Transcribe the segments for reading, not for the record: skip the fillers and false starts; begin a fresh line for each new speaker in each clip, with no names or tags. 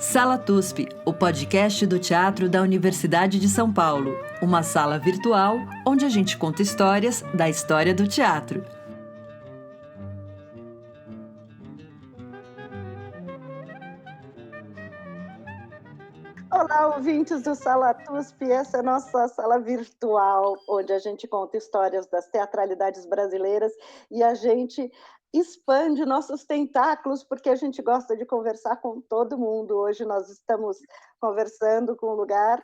Sala TUSP, o podcast do teatro da Universidade de São Paulo. Uma sala virtual onde a gente conta histórias da história do teatro.
Olá, ouvintes do Sala TUSP, essa é a nossa sala virtual, onde a gente conta histórias das teatralidades brasileiras e a gente expande nossos tentáculos, porque a gente gosta de conversar com todo mundo. Hoje nós estamos conversando com um lugar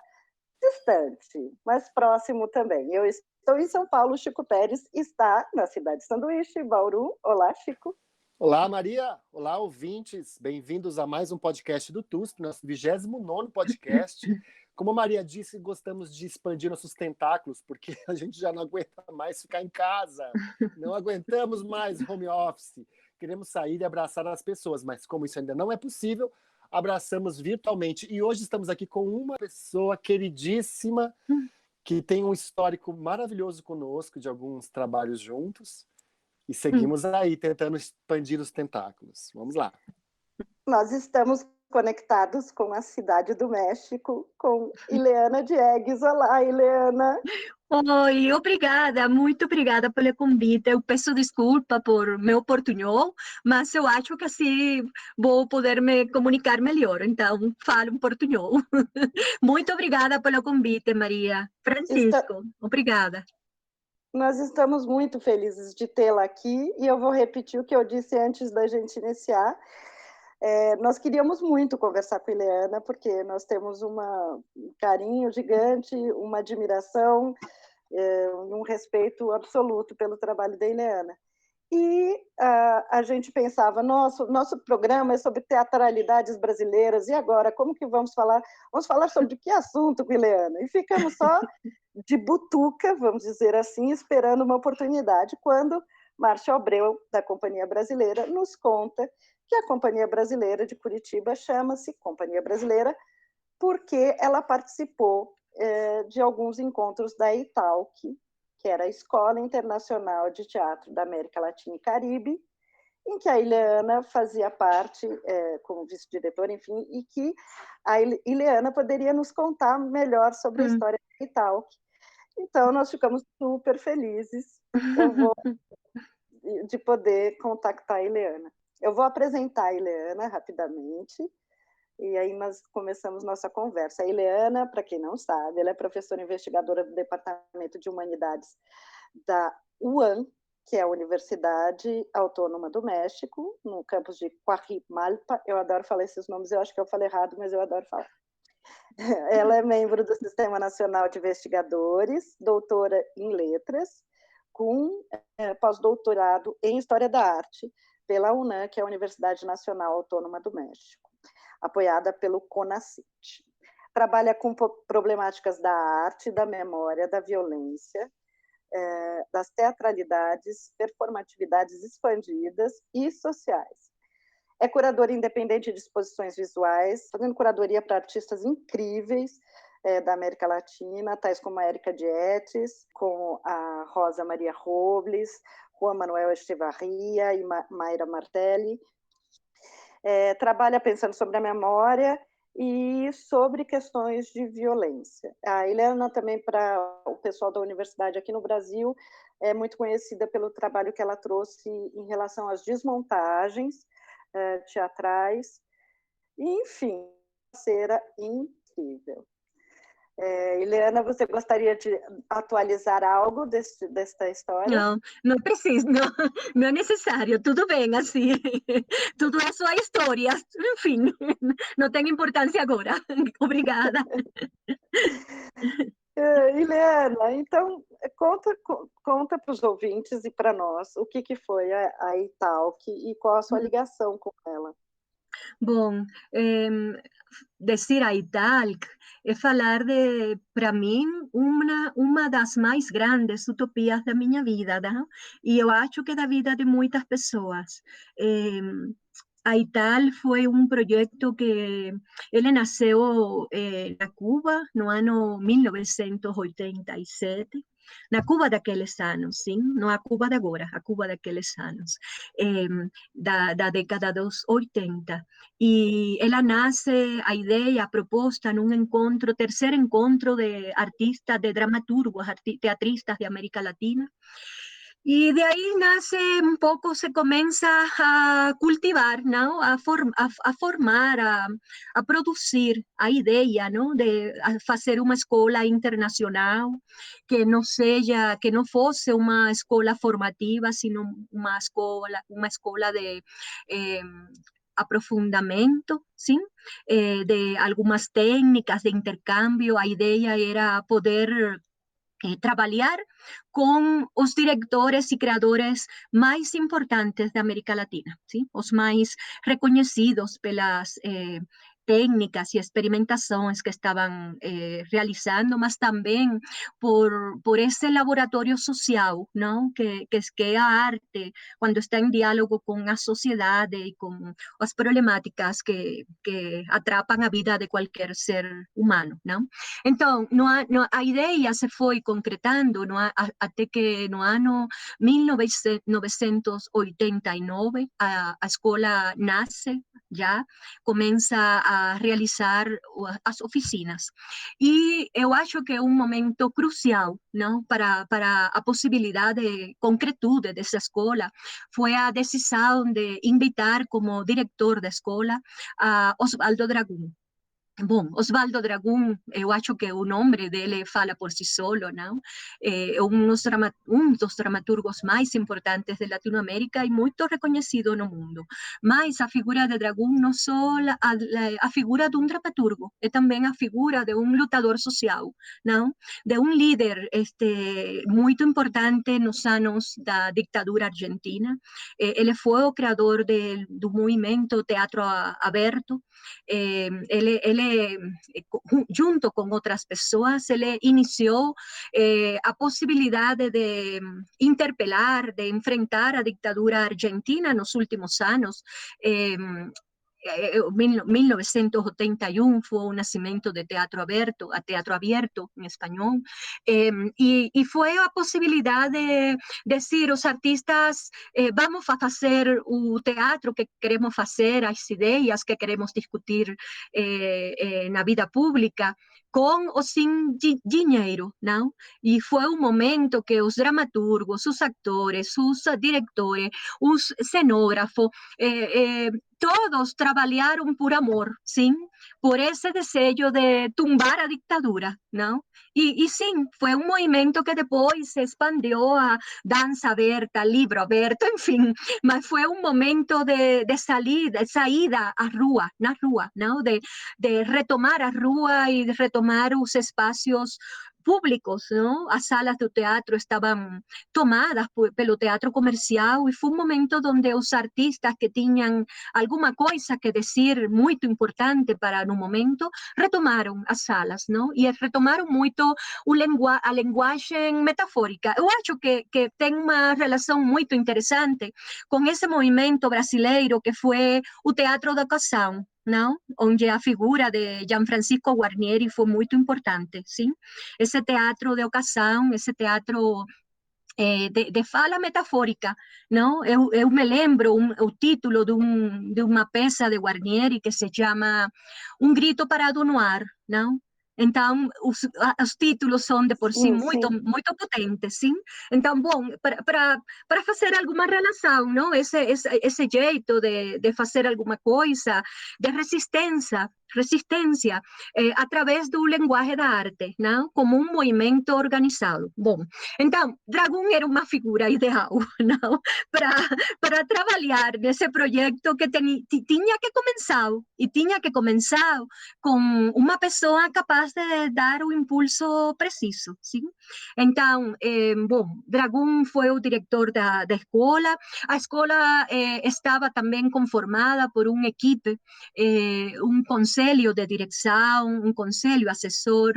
distante, mas próximo também. Eu estou em São Paulo, Chico Pérez está na cidade de Sanduíche, Bauru. Olá, Chico.
Olá, Maria. Olá, ouvintes. Bem-vindos a mais um podcast do TUSP, nosso 29º podcast. Como a Maria disse, gostamos de expandir nossos tentáculos, porque a gente já não aguenta mais ficar em casa. Não aguentamos mais home office. Queremos sair e abraçar as pessoas, mas como isso ainda não é possível, abraçamos virtualmente. E hoje estamos aqui com uma pessoa queridíssima, que tem um histórico maravilhoso conosco, de alguns trabalhos juntos. E seguimos aí, tentando expandir os tentáculos. Vamos lá.
Nós estamos conectados com a cidade do México, com Ileana Diegues. Olá, Ileana.
Oi, obrigada, muito obrigada pelo convite. Eu peço desculpa por meu portunhol, mas eu acho que assim vou poder me comunicar melhor, então falo um portunhol. Muito obrigada pelo convite, Maria. Francisco, obrigada.
Nós estamos muito felizes de tê-la aqui e eu vou repetir o que eu disse antes da gente iniciar. Nós queríamos muito conversar com a Ileana, porque nós temos um carinho gigante, uma admiração, um respeito absoluto pelo trabalho da Ileana. E a gente pensava, nosso programa é sobre teatralidades brasileiras, e agora, como que vamos falar? Vamos falar sobre que assunto com a Ileana? E ficamos só de butuca, vamos dizer assim, esperando uma oportunidade, quando Márcia Abreu, da Companhia Brasileira, nos conta que a Companhia Brasileira de Curitiba chama-se Companhia Brasileira porque ela participou de alguns encontros da Italc, que era a Escola Internacional de Teatro da América Latina e Caribe, em que a Ileana fazia parte como vice-diretora, enfim, e que a Ileana poderia nos contar melhor sobre a história da Italc. Então, nós ficamos super felizes de poder contactar a Ileana. Eu vou apresentar a Ileana rapidamente, e aí nós começamos nossa conversa. A Ileana, para quem não sabe, ela é professora investigadora do Departamento de Humanidades da UAM, que é a Universidade Autônoma do México, no campus de Coajimalpa. Eu adoro falar esses nomes, eu acho que eu falei errado, mas eu adoro falar. Ela é membro do Sistema Nacional de Investigadores, doutora em Letras, com pós-doutorado em História da Arte pela UNAM, que é a Universidade Nacional Autônoma do México, apoiada pelo CONACYT. Trabalha com problemáticas da arte, da memória, da violência, das teatralidades, performatividades expandidas e sociais. É curadora independente de exposições visuais, fazendo curadoria para artistas incríveis da América Latina, tais como a Érica Dietes, com a Rosa Maria Robles, Juan Manuel Echevarria e Mayra Martelli. Trabalha pensando sobre a memória e sobre questões de violência. A Ileana também, para o pessoal da universidade aqui no Brasil, é muito conhecida pelo trabalho que ela trouxe em relação às desmontagens teatrais, enfim, será incrível. Ileana, você gostaria de atualizar algo desta história?
Não, não preciso, não é necessário, tudo bem assim, tudo é sua história, enfim, não tem importância agora, obrigada.
Ileana, então conta para os ouvintes e para nós o que foi a Italc e qual a sua ligação com ela.
Bom, dizer a Italc é falar para mim, uma das mais grandes utopias da minha vida, tá? E eu acho que da vida de muitas pessoas. A Ital foi projeto que ele nasceu na Cuba no ano 1987 na Cuba daqueles anos, sim, não a Cuba de agora, a Cuba daqueles anos, da década dos 80. E ela nasce, a ideia, a proposta, num encontro, terceiro encontro de artistas, de dramaturgos, teatristas de América Latina. Y de ahí nace un poco, se comienza a cultivar, ¿no? A formar, a producir a idea, ¿no? De hacer una escuela internacional que no fuese una escuela formativa, sino una escuela de aprofundamento, ¿sí? De algunas técnicas de intercambio. A idea era poder trabalhar com os diretores e criadores mais importantes da América Latina, sim? Os mais reconhecidos pelas técnicas e experimentações que estavam realizando, mas também por esse laboratório social, não? Que é a arte, quando está em diálogo com a sociedade e com as problemáticas que atrapam a vida de qualquer ser humano, não? Então, a ideia se foi concretando até que no ano 1989 a escola nasce, já começa a realizar as oficinas. E eu acho que é um momento crucial, não, para a possibilidade de concretude dessa escola foi a decisão de invitar como diretor da escola a Osvaldo Dragún. Bom, Osvaldo Dragún, eu acho que o nome dele fala por si solo, não? É um dos dramaturgos mais importantes de Latinoamérica e muito reconhecido no mundo. Mas a figura de Dragún não só a figura de um dramaturgo, é também a figura de um lutador social, não? De um líder muito importante nos anos da ditadura argentina. Ele foi o criador do movimento Teatro Aberto. Ele junto com outras pessoas, ele iniciou a possibilidade de interpelar, de enfrentar a ditadura argentina nos últimos anos. 1981 foi o nascimento de Teatro Abierto em espanhol, e foi a possibilidade de dizer os artistas, vamos fazer o teatro que queremos fazer, as ideias que queremos discutir na vida pública, com ou sem dinheiro, não? E foi um momento que os dramaturgos, os atores, os diretores, os cenógrafos, todos trabalharam por amor, sim, por esse desejo de tumbar a ditadura, não? E sim, foi um movimento que depois se expandiu a dança aberta, livro aberto, enfim, mas foi um momento de saída à rua, na rua, não? De retomar a rua e de retomar os espaços públicos, não? As salas do teatro estavam tomadas pelo teatro comercial e foi um momento onde os artistas que tinham alguma coisa que dizer muito importante para no momento retomaram as salas, não? E retomaram muito a linguagem metafórica. Eu acho que tem uma relação muito interessante com esse movimento brasileiro que foi o teatro da ocasião, não? Onde a figura de Gianfrancisco Guarnieri foi muito importante, sim? Esse teatro de ocasião, esse teatro de fala metafórica, não? Eu me lembro o título de uma peça de Guarnieri que se chama Um Grito Parado no Ar, não? Então, os títulos são de por si muito potentes, sim? Então, bom, para fazer alguma relação, não? Esse jeito de fazer alguma coisa, de resistência, através do linguagem da arte, não? Como um movimento organizado. Bom, então, Dragún era uma figura ideal, não? Para trabalhar nesse projeto que tinha que começar com uma pessoa capaz de dar o impulso preciso, sim? Então, bom, Dragún foi o diretor da escola. A escola estava também conformada por uma equipe, um conselho de direção, um conselho assessor.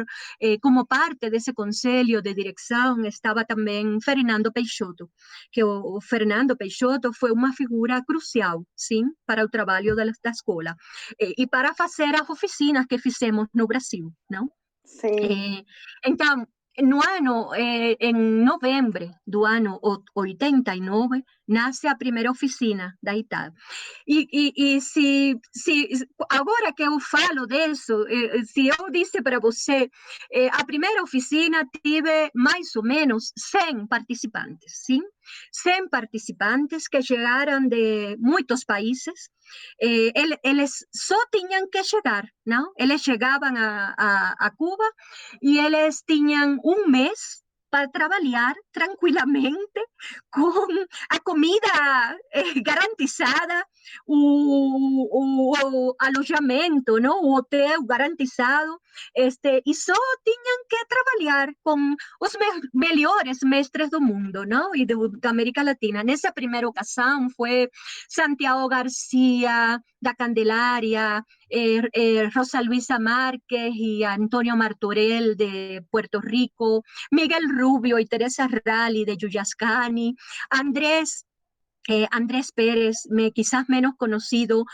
Como parte desse conselho de direção estava também Fernando Peixoto, que o Fernando Peixoto foi uma figura crucial, sim, para o trabalho da escola e para fazer as oficinas que fizemos no Brasil, não?
Sim.
Então, no ano, em novembro do ano 89, nasce a primeira oficina da ITAL. E se agora que eu falo disso, se eu disse para você, a primeira oficina tive mais ou menos 100 participantes, sim? 100 participantes que chegaram de muitos países. Eles só tinham que chegar, não? Eles chegavam a Cuba e eles tinham um mês para trabalhar tranquilamente com a comida garantizada, o alojamento, não? O hotel garantizado, e só tinham que trabalhar com os melhores mestres do mundo, não? E da América Latina. Nessa primeira ocasião foi Santiago Garcia, da Candelaria, Rosa Luisa Márquez y Antonio Martorell de Puerto Rico, Miguel Rubio y Teresa Rally de Yuyascani, Andrés Pérez, quizás menos conocido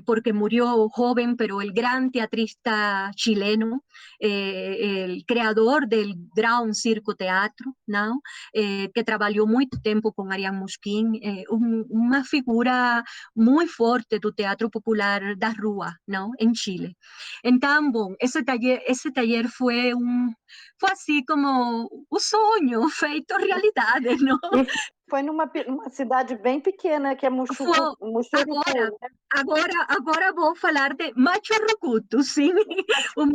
porque murió joven, pero el gran teatrista chileno, el creador del Ground Circo Teatro, ¿no? Que trabajó mucho tiempo con Ariane Musquin, una figura muy fuerte del teatro popular da rua, ¿no? En Chile. Entonces, bom, ese taller fue así como un sueño feito realidade, ¿no?
Foi numa cidade bem pequena, que é Muxurucu.
Agora vou falar de Machu Rucutu, sim. O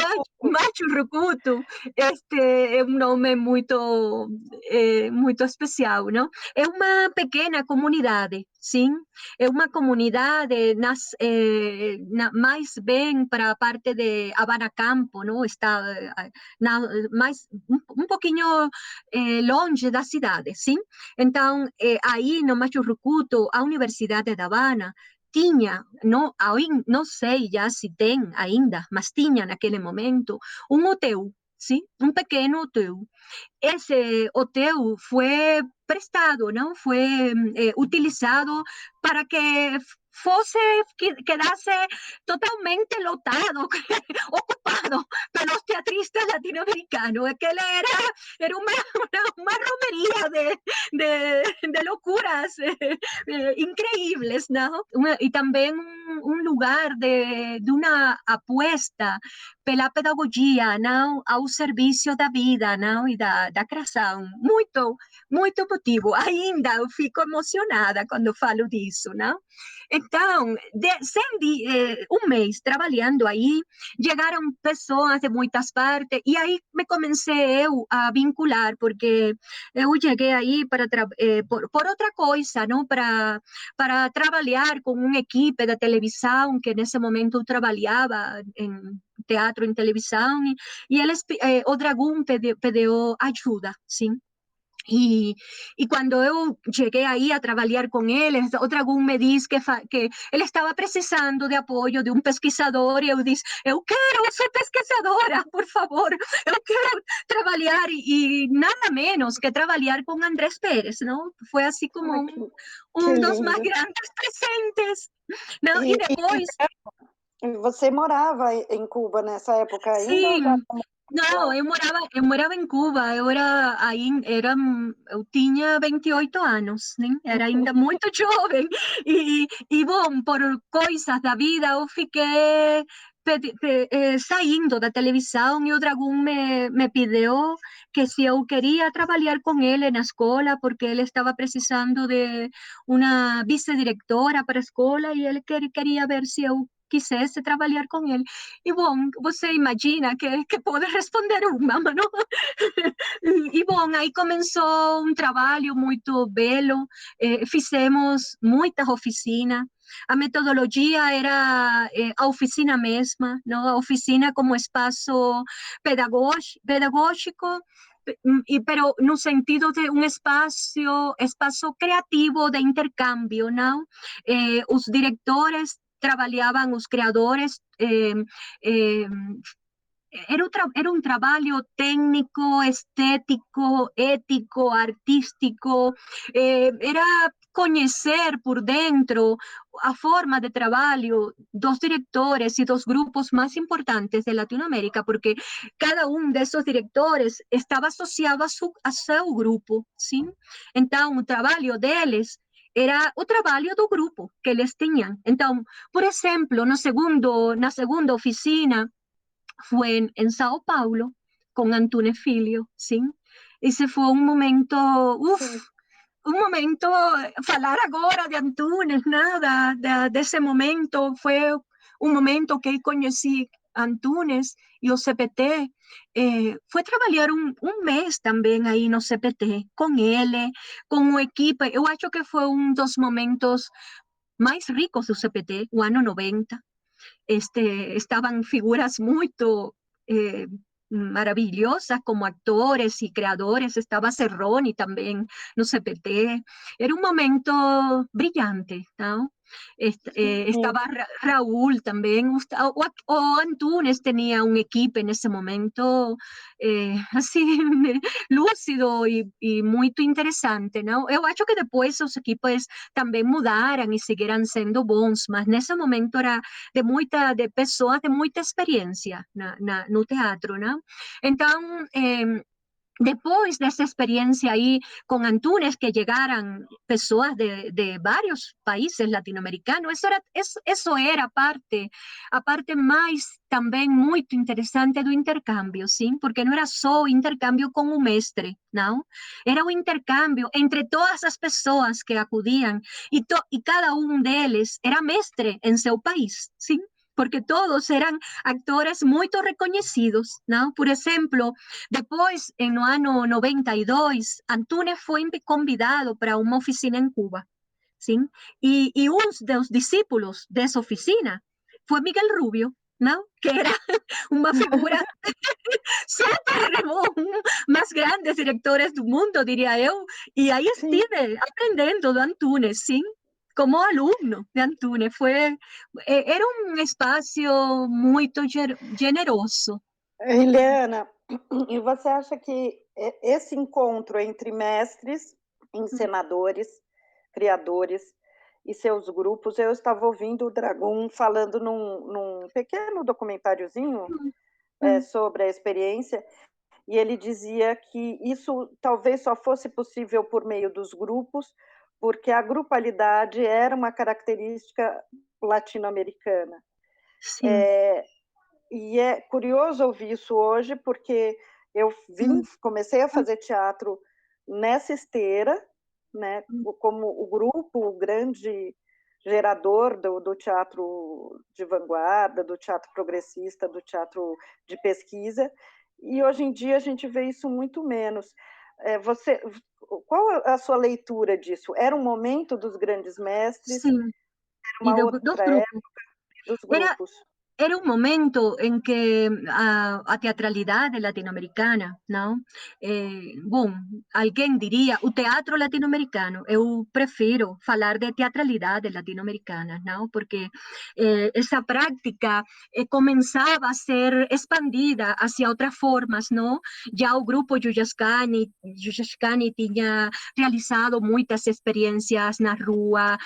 Machu Rucutu é um nome muito especial, não? É uma pequena comunidade, sim. É uma comunidade mais bem para a parte de Habana Campo, não? Está um pouquinho longe da cidade, sim. Então, aí no Machu Rucutu, a Universidade da Habana tinha, não sei já se tem ainda, mas tinha naquele momento, um hotel, sim? Um pequeno hotel. Esse hotel foi prestado, não? Foi utilizado para que quedasse totalmente lotado, ocupado pelos teatristas latinoamericanos. Aquel era una romería de locuras increíbles, ¿no? Y también un lugar de una apuesta pela pedagogia, não? Ao serviço da vida, não? E da criação. Muito emotivo. Ainda eu fico emocionada quando falo disso, não? Então, um mês trabalhando aí, chegaram pessoas de muitas partes, e aí me comecei eu a vincular, porque eu cheguei aí por outra coisa, não? Para trabalhar com uma equipe da televisão, que nesse momento eu trabalhava em teatro, em televisão, e eles, o Dragão pediu ajuda, sim. E quando eu cheguei aí a trabalhar com eles, o Dragão me disse que ele estava precisando de apoio de um pesquisador, e eu disse, eu quero ser pesquisadora, por favor, eu quero trabalhar, e nada menos que trabalhar com Andrés Pérez, não? Foi assim como um dos mais grandes presentes, não? E depois...
Você morava em Cuba nessa época ainda?
Sim. Não, eu morava em Cuba, eu tinha 28 anos, né? Era ainda muito jovem, e bom, por coisas da vida, eu fiquei saindo da televisão, e o Dragão me pediu que se eu queria trabalhar com ele na escola, porque ele estava precisando de uma vice-diretora para a escola, e ele queria ver se eu quisesse trabalhar com ele. E bom, você imagina que pode responder uma, não? E bom, aí começou um trabalho muito belo, fizemos muitas oficinas. A metodologia era a oficina mesma, não? A oficina como espaço pedagógico, pero no sentido de um espaço criativo de intercâmbio, não? Os diretores trabalhavam, os criadores, era um trabalho técnico, estético, ético, artístico, era conhecer por dentro a forma de trabalho dos diretores e dos grupos mais importantes de Latinoamérica, porque cada desses diretores estava associado a seu grupo, sim? Então, o trabalho deles era o trabalho do grupo que eles tinham. Então, por exemplo, na segunda oficina foi em São Paulo, com Antunes Filho, sim? Esse foi um momento, falar agora de Antunes, nada, desse momento, foi um momento que eu conheci Antunes e o CPT, foi trabalhar um mês também aí no CPT, com ele, com a equipe. Eu acho que foi um dos momentos mais ricos do CPT, o ano 90. Estaban figuras muy maravillosas como actores y creadores. Estaba Cerroni también, no CPT. Era un momento brillante, ¿no? Estaba Raúl también, o Antunes tenía un equipo en ese momento así lúcido y muy interesante, ¿no? Eu acho que depois os equipos também mudaram e seguiram sendo bons, mas nesse momento era de pessoas de muita experiência no teatro, né? Então, depois dessa experiência aí com Antunes, que chegaram pessoas de vários países latino-americanos, isso era a parte mais também muito interessante do intercâmbio, sim? Porque não era só o intercâmbio com o mestre, não? Era o intercâmbio entre todas as pessoas que acudiam e cada deles era mestre em seu país, sim? Porque todos eram actores muito reconhecidos, não? Por exemplo, depois, no ano 92, Antunes foi convidado para uma oficina em Cuba, sim? E um dos discípulos dessa oficina foi Miguel Rubio, não? Que era uma figura super, más grandes directores do mundo, diria eu, e aí estive aprendendo do Antunes, sim? Como alumno de Antunes, era um espaço muito generoso.
Ileana, e você acha que esse encontro entre mestres, encenadores, criadores e seus grupos, eu estava ouvindo o Dragon falando num pequeno documentáriozinho sobre a experiência, e ele dizia que isso talvez só fosse possível por meio dos grupos, porque a grupalidade era uma característica latino-americana. E é curioso ouvir isso hoje, porque eu comecei a fazer teatro nessa esteira, né, como o grupo, o grande gerador do teatro de vanguarda, do teatro progressista, do teatro de pesquisa, e hoje em dia a gente vê isso muito menos. Qual a sua leitura disso? Era um momento dos grandes mestres?
Sim.
Era uma outra época dos grupos?
Era um momento em que a teatralidade latino-americana, não? Bom, alguém diria, o teatro latino-americano, eu prefiro falar de teatralidade latino-americana, não? Porque essa prática começava a ser expandida hacia outras formas, não? Já o grupo Yuyascani tinha realizado muitas experiências na rua,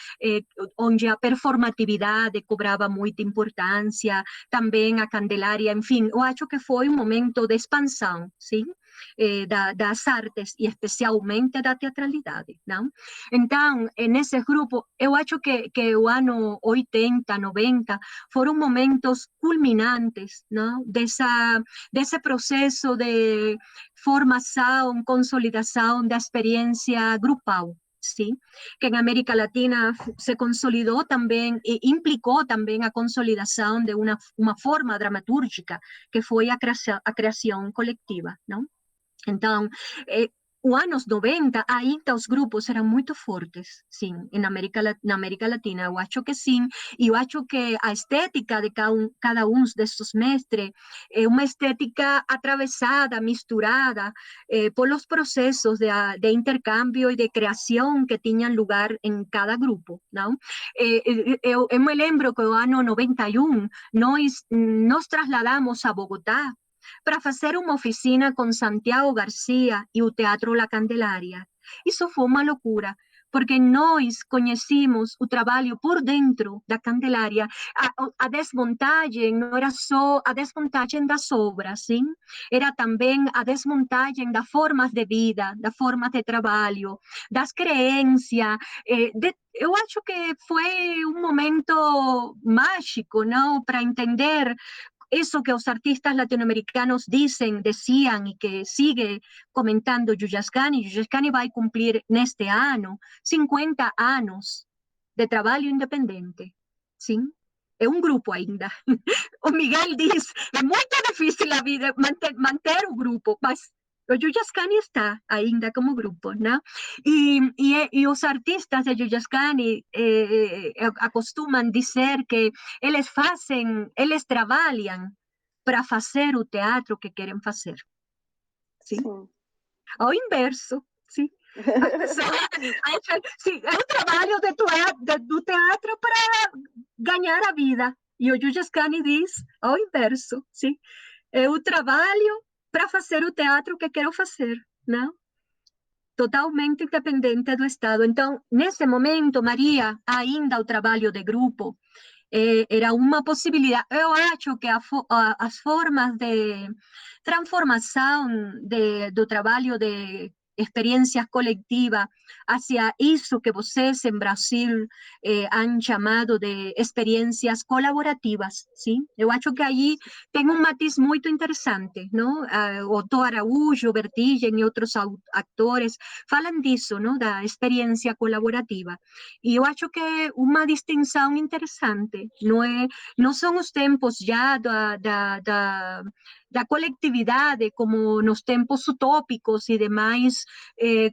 onde a performatividade cobrava muita importância, também a Candelária, enfim, eu acho que foi um momento de expansão, sim? Das artes e especialmente da teatralidade, não? Então, nesse grupo, eu acho que o ano 80, 90 foram momentos culminantes, não? Desse processo de formação, consolidação da experiência grupal, ¿sí? Que en América Latina se consolidó también e implicó también a consolidación de una forma dramatúrgica que fue a creación colectiva, ¿no? Entonces, os anos 90, ainda os grupos eram muito fortes, sim, na América Latina, eu acho que sim, e eu acho que a estética de cada desses mestres é uma estética atravessada, misturada pelos processos de intercâmbio e de criação que tinham lugar em cada grupo, não? Eu me lembro que no ano 91 nós trasladamos a Bogotá para fazer uma oficina com Santiago Garcia e o Teatro La Candelaria. Isso foi uma loucura, porque nós conhecemos o trabalho por dentro da Candelária. A desmontagem não era só a desmontagem das obras, sim? Era também a desmontagem das formas de vida, das formas de trabalho, das crenças. Eu acho que foi um momento mágico, não? Para entender eso que los artistas latinoamericanos decían y que sigue comentando Yuyascani. Yuyascani va a cumplir en este año 50 años de trabajo independiente, ¿sí? Es un grupo ainda. O Miguel dice, es muy difícil la vida manter un grupo, mas o Yuyascani está ainda como grupo, ¿no? Y los artistas de Yuyascani acostuman decir que eles trabalham para fazer o teatro que querem fazer. Sim?
Sim.
Ao inverso, sim. Sim, é o trabalho do teatro para ganhar a vida. E o Yuyascani diz ao inverso, sim. É o trabalho para fazer o teatro que quero fazer, não? Totalmente independente do Estado. Então, nesse momento, Maria, ainda o trabalho de grupo era uma possibilidade. Eu acho que as formas de transformação do trabalho de experiências coletivas hacia isso que vocês em Brasil han chamado de experiências colaborativas, sim? Eu acho que aí tem matiz muito interessante, não? Otto Araújo, Vertigem e outros atores falam disso, não? Da experiência colaborativa. E eu acho que é uma distinção interessante. Não são os tempos já da coletividade como nos tempos utópicos e demais,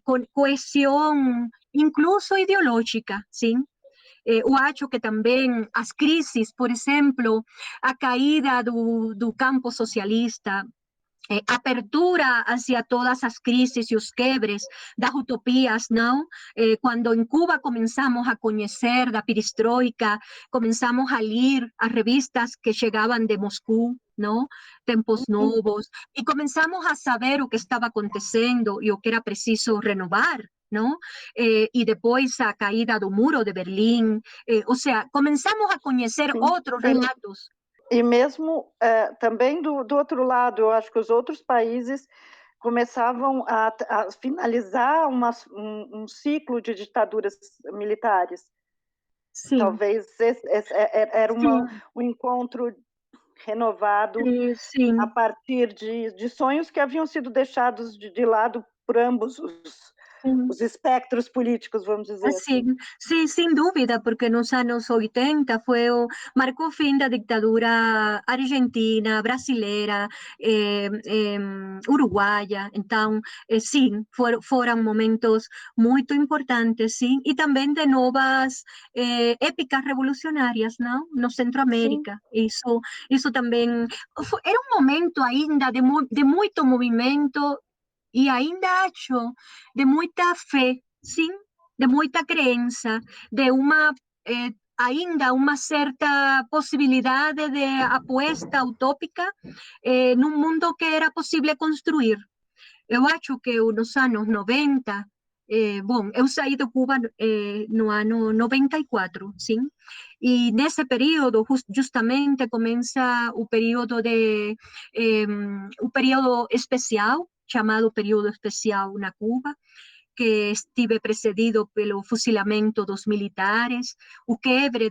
com coesão, incluso ideológica, sim? Eu acho que também as crises, por exemplo, a caída do campo socialista, apertura hacia todas as crises e os quebres das utopias, não? Quando em Cuba começamos a conhecer da perestroika, começamos a ler as revistas que chegavam de Moscou, não? Tempos novos, e começamos a saber o que estava acontecendo e o que era preciso renovar, não? E depois a caída do muro de Berlim, ou seja, começamos a conhecer outros relatos.
E mesmo também do outro lado, eu acho que os outros países começavam a finalizar um ciclo de ditaduras militares. Sim. Talvez era um encontro renovado sim. A partir de sonhos que haviam sido deixados de lado por ambos os espectros políticos, vamos dizer assim.
Sim, sem dúvida, porque nos anos 80 marcou o fim da ditadura argentina, brasileira, uruguaia. Então, sim, foram momentos muito importantes, sim, e também de novas épicas revolucionárias, não? No Centro-América. Isso também era um momento ainda de muito movimento. E ainda acho de muita fé, sim, de muita crença, de ainda uma certa possibilidade de aposta utópica num mundo que era possível construir. Eu acho que nos anos 90, bom, eu saí de Cuba no ano 94, sim? E nesse período, justamente, começa o período o período especial, chamado período especial na Cuba, que estive precedido pelo fuzilamento dos militares, o quebre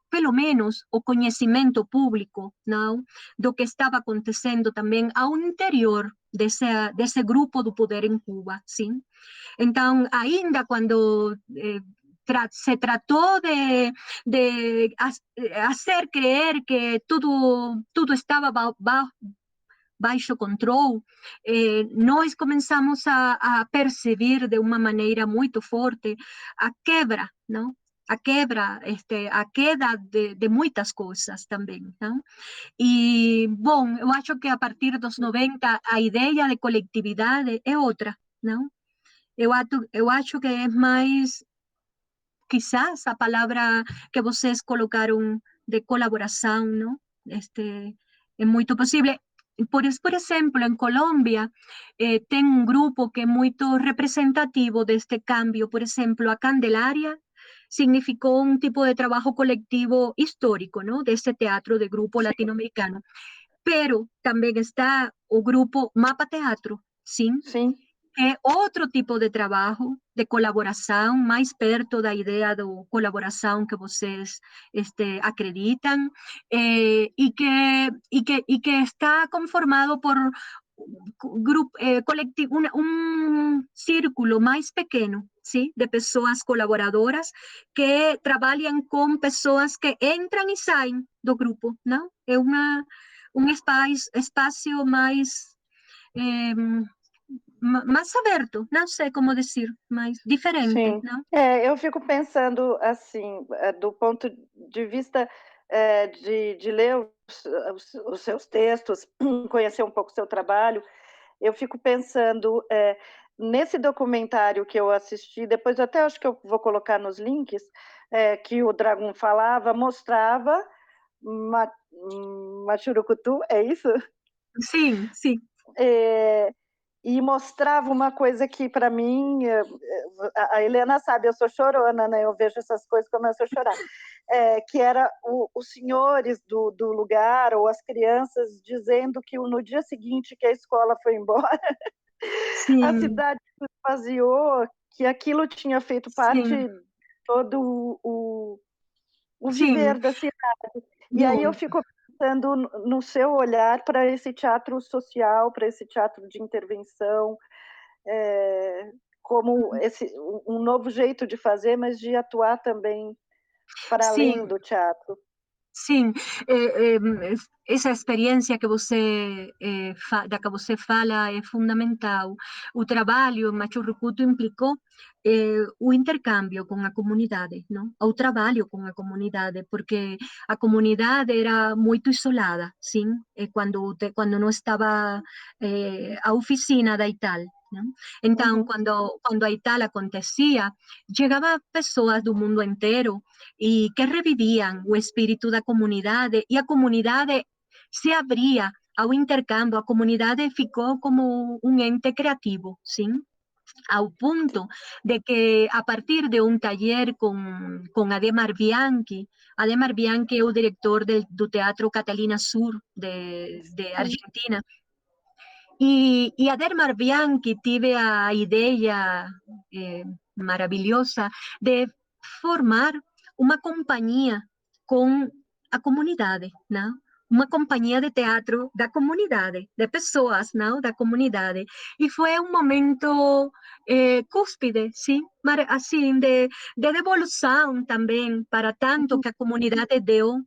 pelo menos o conhecimento público, não, do que estava acontecendo também ao interior desse grupo do poder em Cuba, sim? Então, ainda quando se tratou de fazer crer que tudo estava baixo controle, nós começamos a perceber de uma maneira muito forte a quebra, não? A quebra, a queda de muitas coisas também, não? E, bom, eu acho que a partir dos 90 a ideia de coletividade é outra, não? Eu acho que é mais, quizás, a palavra que vocês colocaram de colaboração, não? É muito possível. por exemplo, em Colômbia, tem um grupo que é muito representativo deste cambio. Por exemplo, a Candelaria significó un tipo de trabajo colectivo histórico, ¿no? De este teatro de grupo
Sim,
latinoamericano. Pero también está o grupo Mapa Teatro, ¿sí?
sim.
Que é outro tipo de trabalho, de colaboração, mais perto da ideia da colaboração que vocês acreditam, e que está conformado por colectivo, círculo mais pequeno, ¿sí? De pessoas colaboradoras que trabalham com pessoas que entram e saem do grupo, não? É espaço mais mais aberto, não sei como dizer, mais diferente,
Sim.
não?
Eu fico pensando assim, do ponto de vista de ler os seus textos, conhecer um pouco o seu trabalho, eu fico pensando nesse documentário que eu assisti, depois até acho que eu vou colocar nos links, que o Dragon falava, mostrava Machurucutu, é isso?
Sim, sim.
E mostrava uma coisa que, para mim, a Helena sabe, eu sou chorona, né? Eu vejo essas coisas e começo a chorar. Que era os senhores do lugar, ou as crianças, dizendo que no dia seguinte que a escola foi embora, a
Sim,
cidade se esvaziou, que aquilo tinha feito parte
sim,
de todo o
sim.
viver da cidade. E aí eu
Bom,
fico pensando no seu olhar para esse teatro social, para esse teatro de intervenção, como um novo jeito de fazer, mas de atuar também para
sim,
além do teatro.
sim, essa experiência que da que você fala é fundamental. O trabalho em Machu Picchu implicou o intercâmbio com a comunidade, não? O trabalho com a comunidade, porque a comunidade era muito isolada, sim, quando não estava a oficina da Ital. Não? Então,
Uhum.
quando a Ital acontecia, chegavam pessoas do mundo inteiro e que reviviam o espírito da comunidade, e a comunidade se abria ao intercâmbio, a comunidade ficou como um ente criativo, sim? Ao ponto de que, a partir de um taller com Ademar Bianchi é o diretor do Teatro Catalina Sur de Argentina, e Ademar Bianchi tive a ideia maravilhosa de formar uma companhia com a comunidade, não? Uma companhia de teatro da comunidade, de pessoas, não? Da comunidade. E foi um momento cúspide, sim? Assim, de devolução também para tanto que a comunidade deu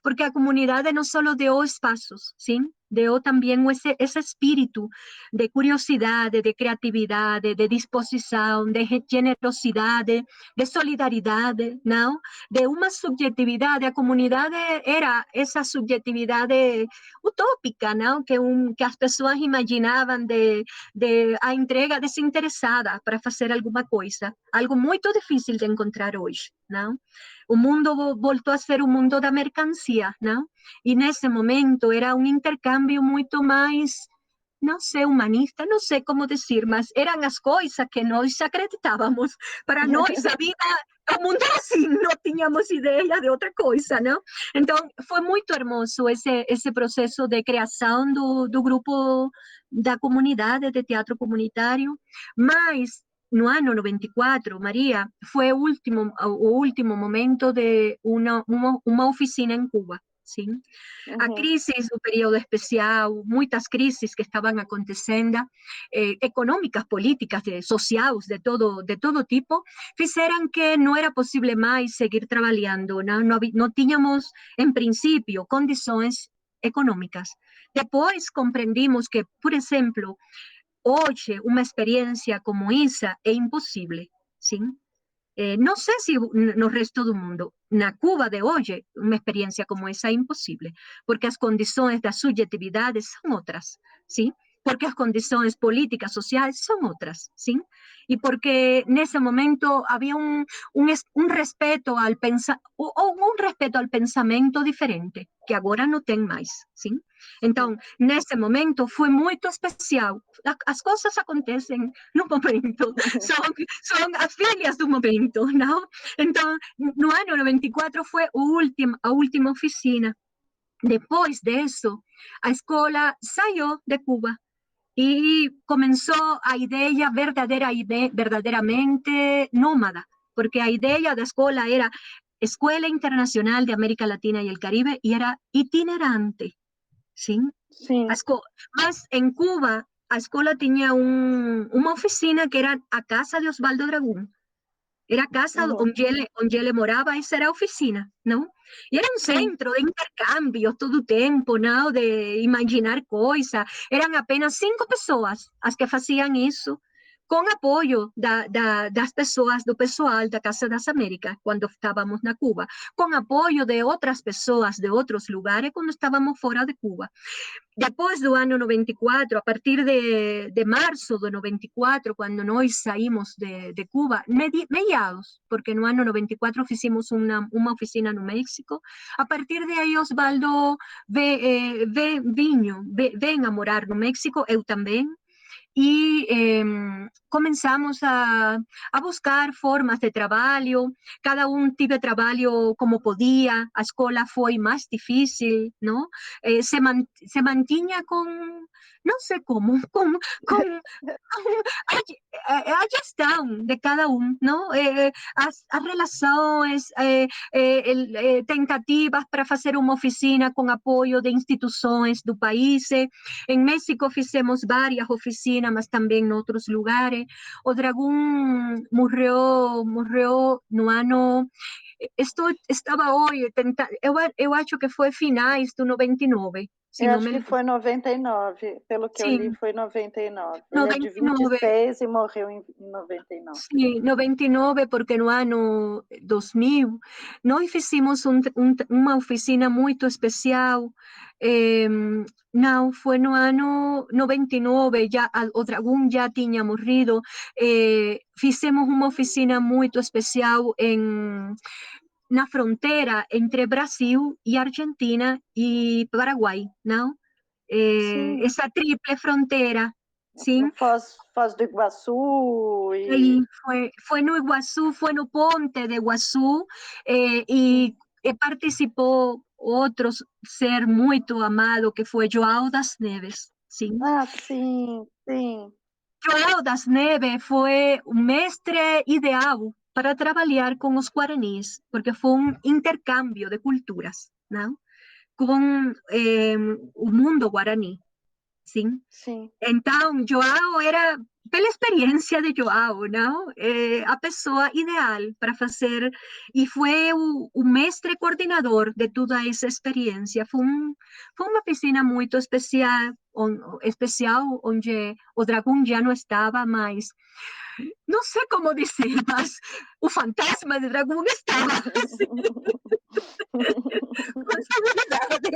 porque a comunidade não só deu espaços, sim? Deu também esse espírito de curiosidade, de criatividade, de disposição, de generosidade, de solidariedade, não? De uma subjetividade. A comunidade era essa subjetividade utópica, não? Que as pessoas imaginavam de a entrega desinteressada para fazer alguma coisa. Algo muito difícil de encontrar hoje, não? O mundo voltou a ser o mundo da mercancia, não? E nesse momento era um intercâmbio muito mais, não sei, humanista, não sei como dizer, mas eram as coisas que nós acreditávamos. Para nós, a vida, o mundo era assim, não tínhamos ideia de outra coisa, não? Então, foi muito hermoso esse processo de criação do grupo da comunidade de teatro comunitário, mas no ano 94, Maria, foi o último momento de uma oficina em Cuba. Sim? A crise do período especial, muitas crises que estavam acontecendo, econômicas, políticas, sociais, de todo tipo, fizeram que não era possível mais seguir trabalhando, não tínhamos, em princípio, condições econômicas. Depois compreendimos que, por exemplo, hoje uma experiência como essa é impossível, sim? Não sei se no resto do mundo. Na Cuba de hoje, uma experiência como essa é impossível, porque as condições da subjetividade são outras, sim? Porque as condições políticas, sociais são outras, sim? E porque nesse momento havia um respeito ao pensamento diferente, que agora não tem mais, sim? Então, nesse momento, foi muito especial. As coisas acontecem no momento, são as filhas do momento, não? Então, no ano 94 foi a última oficina. Depois disso, a escola saiu de Cuba e começou a ideia verdadeiramente nômada, porque a ideia da escola era Escuela Internacional de América Latina y el Caribe y era itinerante, ¿sí?
Sim.
Mas em Cuba, a escola tinha uma oficina que era a casa de Osvaldo Dragón. Era a casa onde ele morava, essa era a oficina, não? E era um centro de intercâmbio todo o tempo, não? De imaginar coisas. Eram apenas 5 pessoas as que faziam isso, com apoio das pessoas, do pessoal da Casa das Américas, quando estávamos na Cuba, com apoio de outras pessoas de outros lugares, quando estávamos fora de Cuba. Depois do ano 94, a partir de março do 94, quando nós saímos de Cuba, mediados, porque no ano 94 fizemos uma oficina no México, a partir de aí Osvaldo vem a morar no México, eu também, e começamos a buscar formas de trabalho, cada tive trabalho como podia, a escola foi mais difícil, não? Se mantinha com, não sei como, com a gestão de cada não? As relações, tentativas para fazer uma oficina com apoio de instituições do país. Em México fizemos várias oficinas, mas também em outros lugares. O Dragón morreu no ano... Estava hoje, eu acho que foi finais do 99.
Eu acho que foi 99, pelo que eu li foi 99. Ele é de 26 e morreu em 99.
Sim, 99, porque no ano 2000 nós fizemos uma oficina muito especial. Não, foi no ano 99, o Dragón já tinha morrido. Fizemos uma oficina muito especial na fronteira entre Brasil e Argentina e Paraguai, não? Essa triple fronteira, sim?
Foz do Iguaçu.
Foi no Iguaçu, foi no Ponte de Iguaçu, e participou outro ser muito amado, que foi João das Neves, sim?
Ah, sim, sim.
João das Neves foi o mestre ideal para trabalhar com os guaranis, porque foi um intercâmbio de culturas, não? Com o mundo guarani, sim?
Sim.
Então, João era, pela experiência de João, não? A pessoa ideal para fazer, e foi o mestre coordenador de toda essa experiência. Foi uma oficina muito especial, onde o Dragón já não estava mais. Não sei como dizer, mas o fantasma do Dragón estava. Com seguridade.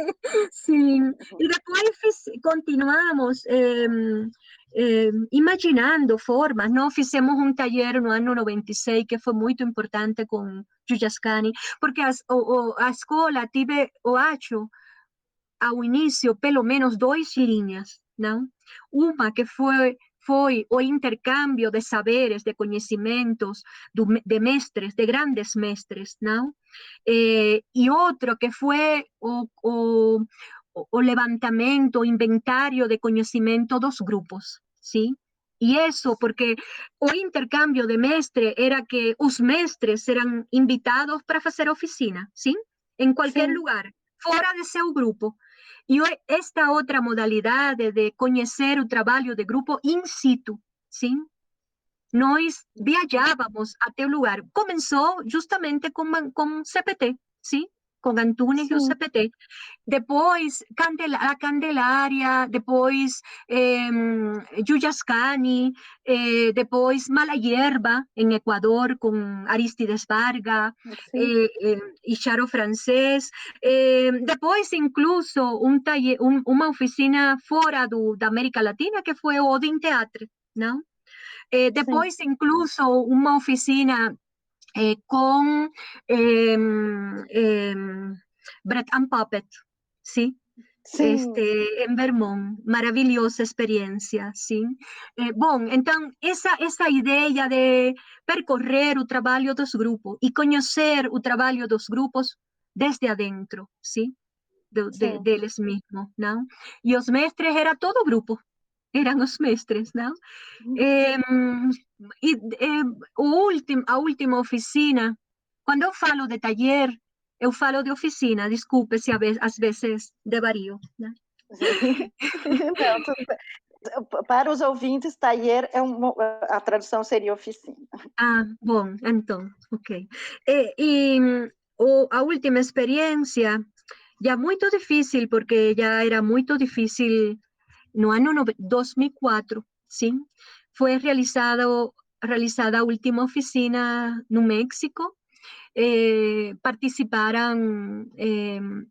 Sim. E depois continuamos imaginando formas, não? Fizemos um taller no ano 96 que foi muito importante com Yuyascani, porque a escola tive, eu acho, ao início, pelo menos 2 linhas, não? Uma que foi o intercâmbio de saberes, de conhecimentos de mestres, de grandes mestres, não? E outro que foi o levantamento, o inventário de conhecimento dos grupos, sim? E isso porque o intercâmbio de mestre era que os mestres eram invitados para fazer oficina, sim? Em qualquer lugar, fora de seu grupo. E esta outra modalidade de conhecer o trabalho de grupo in situ, sim? Nós viajávamos até o lugar. Começou justamente com CPT, sim? Com Antunes e o CPT. Depois, a Candelária, depois Yuyascani, depois Malayerba, em Equador, com Aristides Vargas e Charo Francês. Depois, incluso, uma oficina fora da América Latina, que foi o Odin Theatre, não? Depois, incluso, uma oficina com Bread and Puppet, sim?
Sim.
Em Vermont, maravilhosa experiência, sim. Bom, então, essa ideia de percorrer o trabalho dos grupos e conhecer o trabalho dos grupos desde adentro, sim,
Sim.
deles mesmos, não? E os mestres era todo o grupo, eram os mestres, não? A última oficina, quando eu falo de taller, eu falo de oficina, desculpe se às vezes devario, né?
Não, para os ouvintes, taller a tradução seria oficina.
Ah, bom, então, ok. A última experiência, já muito difícil, porque já era muito difícil no ano 2004, sim, foi realizada a última oficina no México. Participaran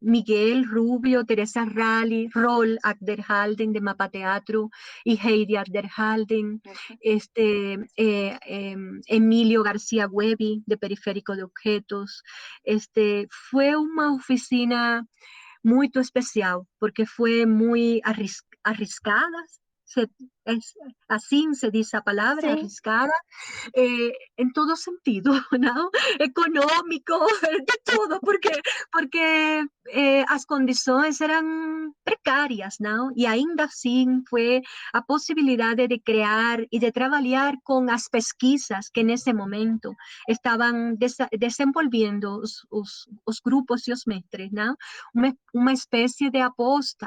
Miguel Rubio, Teresa Rally, Roll Agderhalden de Mapa Teatro y Heidi Agderhalden, Emilio García Huevi de Periférico de Objetos. Fue una oficina muy especial porque fue muy arriscada. Así se dice la palabra,
Sim.
arriscada, en todo sentido, ¿no? Económico, de todo, porque as condições eram precárias, não? E ainda assim foi a possibilidade de criar e de trabalhar com as pesquisas que nesse momento estavam desenvolvendo os grupos e os mestres, não? Uma espécie de aposta,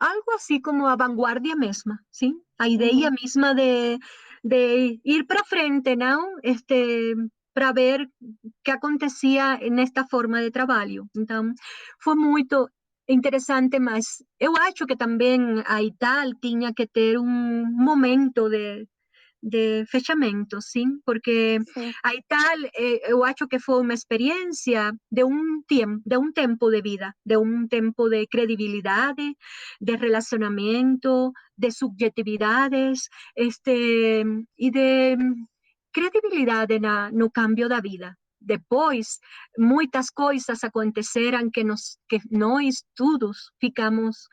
algo assim como a vanguardia mesma, sim? A ideia mesma de ir para frente, não? Para ver que acontecia nesta forma de trabalho. Então, foi muito interessante, mas eu acho que também a ITAL tinha que ter um momento de fechamento, sim, porque a ITAL eu acho que foi uma experiência de um tempo de vida, de um tempo de credibilidade, de relacionamento, de subjetividades, e de credibilidade no cambio da vida. Depois, muitas coisas aconteceram que nós todos ficamos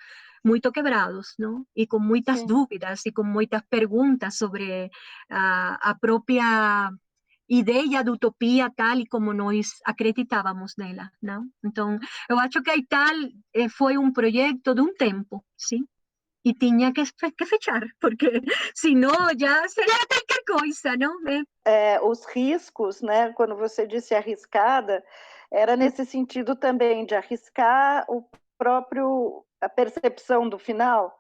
muito quebrados, não? E com muitas dúvidas e com muitas perguntas sobre a própria ideia de utopia tal e como nós acreditávamos nela, não? Então, eu acho que a ITAL foi um projeto de um tempo, sim? E tinha que fechar, porque senão já seria qualquer coisa, não?
Os riscos, né? Quando você disse arriscada, era nesse sentido também de arriscar a percepção do final.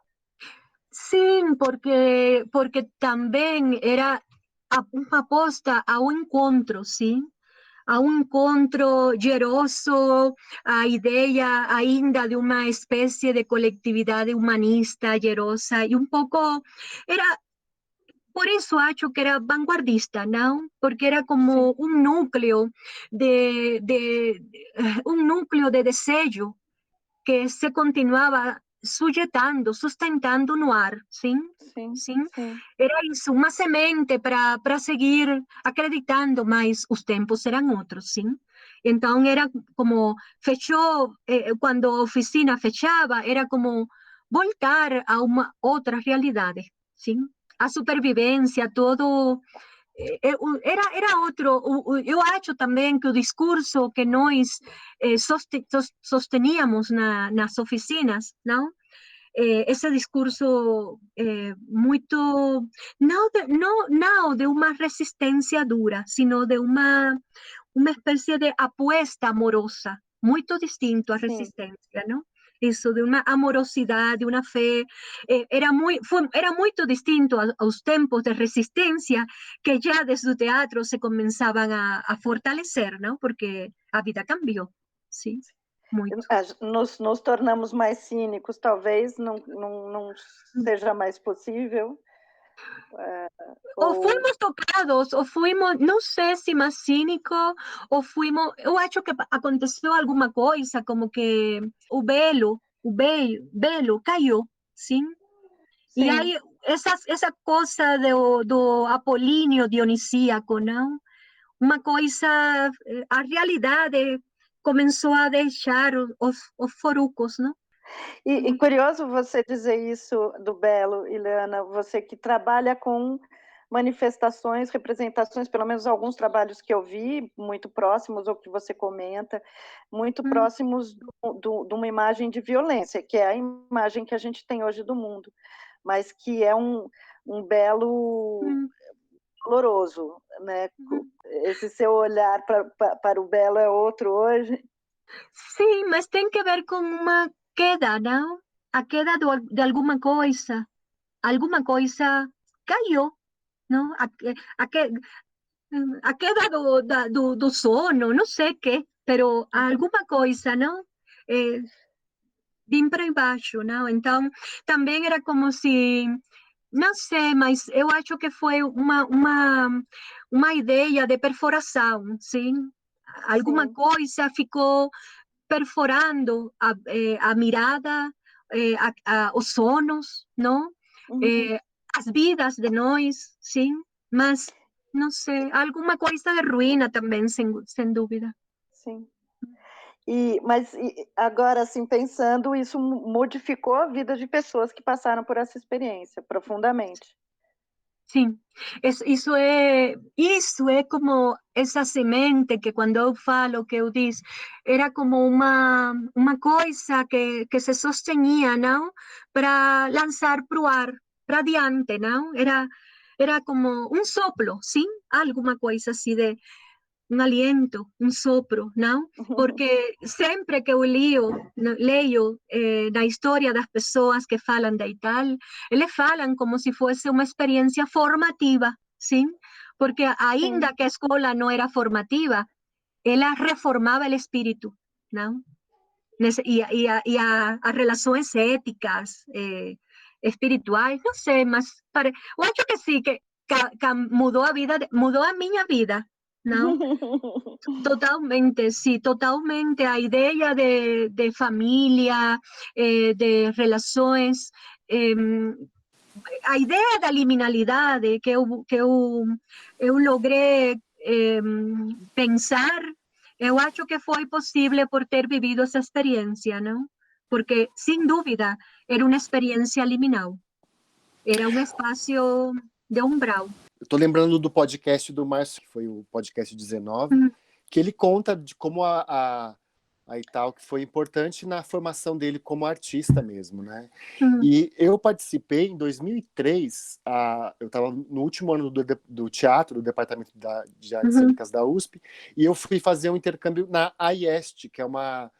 Sim, porque também era uma aposta ao encontro, sim? A um encontro geroso, a ideia ainda de uma espécie de coletividade humanista gerosa e um pouco era. Por isso acho que era vanguardista, não? Porque era como um núcleo de desejo que se continuava sujeitando, sustentando no ar, sim? Sim. Era isso, uma semente para seguir acreditando, mas os tempos eram outros, sim? Então era como, fechou, quando a oficina fechava, era como voltar a uma outra realidade, sim? A supervivência, todo era outro. Eu acho também que o discurso que nós sosteníamos nas oficinas, não? Esse discurso muito, não de uma resistência dura, sino de uma espécie de aposta amorosa, muito distinto à resistência, não? Isso de uma amorosidade, uma fé, era muito distinto aos tempos de resistência que já desde o teatro se começavam a fortalecer, não? Porque a vida cambiou, sim, muito.
Nos tornamos mais cínicos, talvez não seja mais possível.
Ou fomos tocados, ou fomos, não sei se mais cínico, ou fomos, eu acho que aconteceu alguma coisa, como que o velo caiu, sim? E aí, essa coisa do apolíneo dionisíaco, não? Uma coisa, a realidade começou a deixar os forucos, não?
E curioso você dizer isso do Belo, Ileana, você que trabalha com manifestações, representações, pelo menos alguns trabalhos que eu vi, muito próximos, ou que você comenta, muito próximos de uma imagem de violência, que é a imagem que a gente tem hoje do mundo, mas que é um belo doloroso, né? Esse seu olhar para o belo é outro hoje.
Sim, mas tem que ver com uma queda, não? A queda de alguma coisa caiu, não? A queda do sono, não sei o quê, pero alguma coisa, não? Vim para embaixo, não? Então, também era como se, não sei, mas eu acho que foi uma ideia de perfuração, sim? Alguma
Sim.
coisa ficou perforando a mirada, os sonos, não? As vidas de nós, sim? Mas, não sei, alguma coisa de ruína também, sem dúvida.
Sim. Mas agora, assim, pensando, isso modificou a vida de pessoas que passaram por essa experiência profundamente.
Sim, isso é como essa semente que quando eu falo, que eu disse, era como uma coisa que se sostenía, não? Para lançar para o ar, para adiante, não? Era como um sopro, sim? Alguma coisa assim de um aliento, um sopro, não? Porque sempre que eu leio na história das pessoas que falam da Itália, eles falam como se fosse uma experiência formativa, sim? Porque ainda
Sim.
que a escola não era formativa, ela reformava o espírito, não? E as relações éticas, espirituais, não sei, mas eu acho que sim, que mudou a minha vida, não? Totalmente, sí, totalmente. A ideia de família, de relações, a ideia da liminalidade que eu logrei pensar, eu acho que foi possível por ter vivido essa experiência, não? Porque, sem dúvida, era uma experiência liminal. Era um espaço de umbral.
Eu tô lembrando do podcast do Márcio, que foi o podcast 19, que ele conta de como a Italki foi importante na formação dele como artista mesmo, né? E eu participei em 2003, eu estava no último ano do teatro, do Departamento de Artes Cênicas da USP, e eu fui fazer um intercâmbio na AIEST, que é uma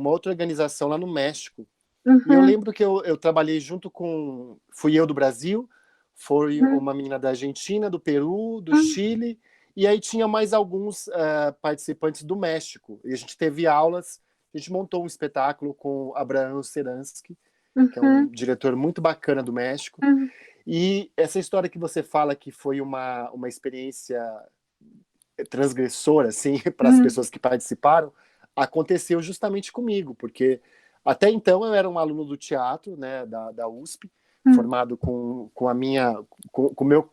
outra organização lá no México. E eu lembro que eu trabalhei junto com... Fui eu do Brasil, foi uma menina da Argentina, do Peru, do Chile, e aí tinha mais alguns participantes do México. E a gente teve aulas, a gente montou um espetáculo com Abraham Seransky, que é um diretor muito bacana do México. E essa história que você fala que foi uma experiência transgressora, assim, para as pessoas que participaram, aconteceu justamente comigo, porque até então eu era um aluno do teatro, né, da USP, formado com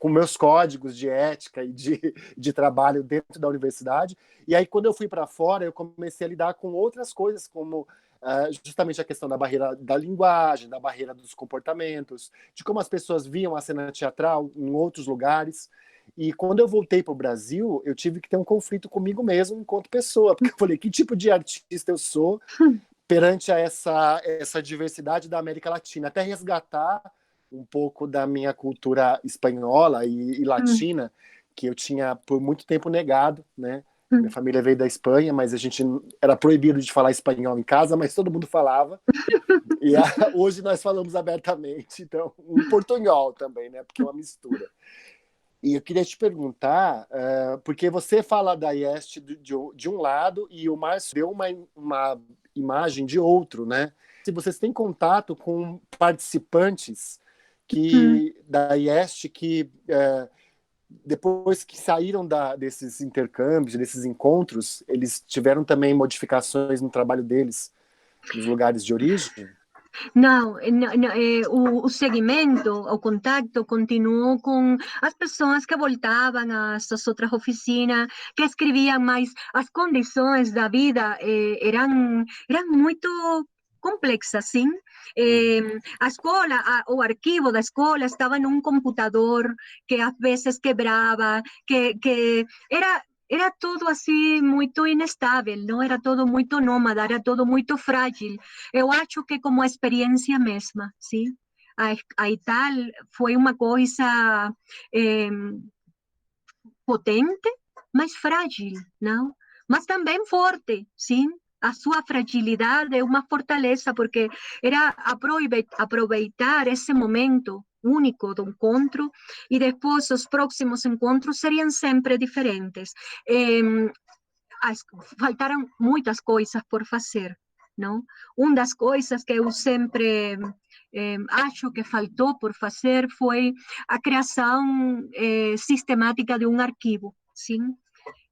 meus códigos de ética e de trabalho dentro da universidade. E aí, quando eu fui para fora, eu comecei a lidar com outras coisas, como justamente a questão da barreira da linguagem, da barreira dos comportamentos, de como as pessoas viam a cena teatral em outros lugares. E quando eu voltei para o Brasil, eu tive que ter um conflito comigo mesmo enquanto pessoa, porque eu falei, que tipo de artista eu sou perante a essa diversidade da América Latina, até resgatar um pouco da minha cultura espanhola e latina, que eu tinha por muito tempo negado, né? Minha família veio da Espanha, mas a gente era proibido de falar espanhol em casa, mas todo mundo falava. E hoje nós falamos abertamente, então, um portunhol também, né? Porque é uma mistura. E eu queria te perguntar, porque você fala da IEST de um lado e o Márcio deu uma imagem de outro, né? Se vocês têm contato com participantes da IEST que depois que saíram desses intercâmbios, desses encontros, eles tiveram também modificações no trabalho deles nos lugares de origem?
Não, o segmento, o contato continuou com as pessoas que voltavam às outras oficinas, que escreviam, mas as condições da vida eram muito complexa, sim. A escola, o arquivo da escola estava num computador que às vezes quebrava, que era tudo assim muito inestável, não era tudo muito nômade, era tudo muito frágil. Eu acho que como a experiência mesma, sim. A Ital foi uma coisa potente, mas frágil, não? Mas também forte, sim. A sua fragilidade é uma fortaleza, porque era aproveitar esse momento único do encontro e depois os próximos encontros seriam sempre diferentes. Faltaram muitas coisas por fazer, não? Uma das coisas que eu sempre acho que faltou por fazer foi a criação sistemática de um arquivo, sim?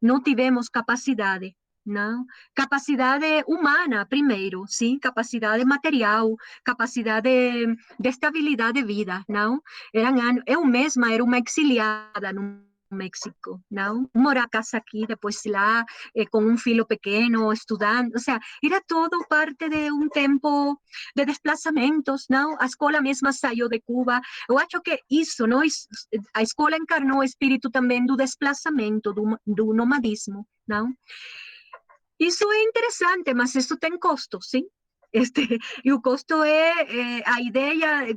Não tivemos capacidade, não? Capacidade humana, primeiro, sim? Capacidade material, capacidade de estabilidade de vida, não? Eu mesma era uma exiliada no México, não? Morar casa aqui, depois lá, com um filho pequeno, estudando, ou seja, era todo parte de um tempo de desplazamentos, não? A escola mesma saiu de Cuba. Eu acho que isso, não? A escola encarnou o espírito também do desplazamento, do nomadismo, não? Isso é interessante, mas isso tem custo, sim? E o custo é a ideia,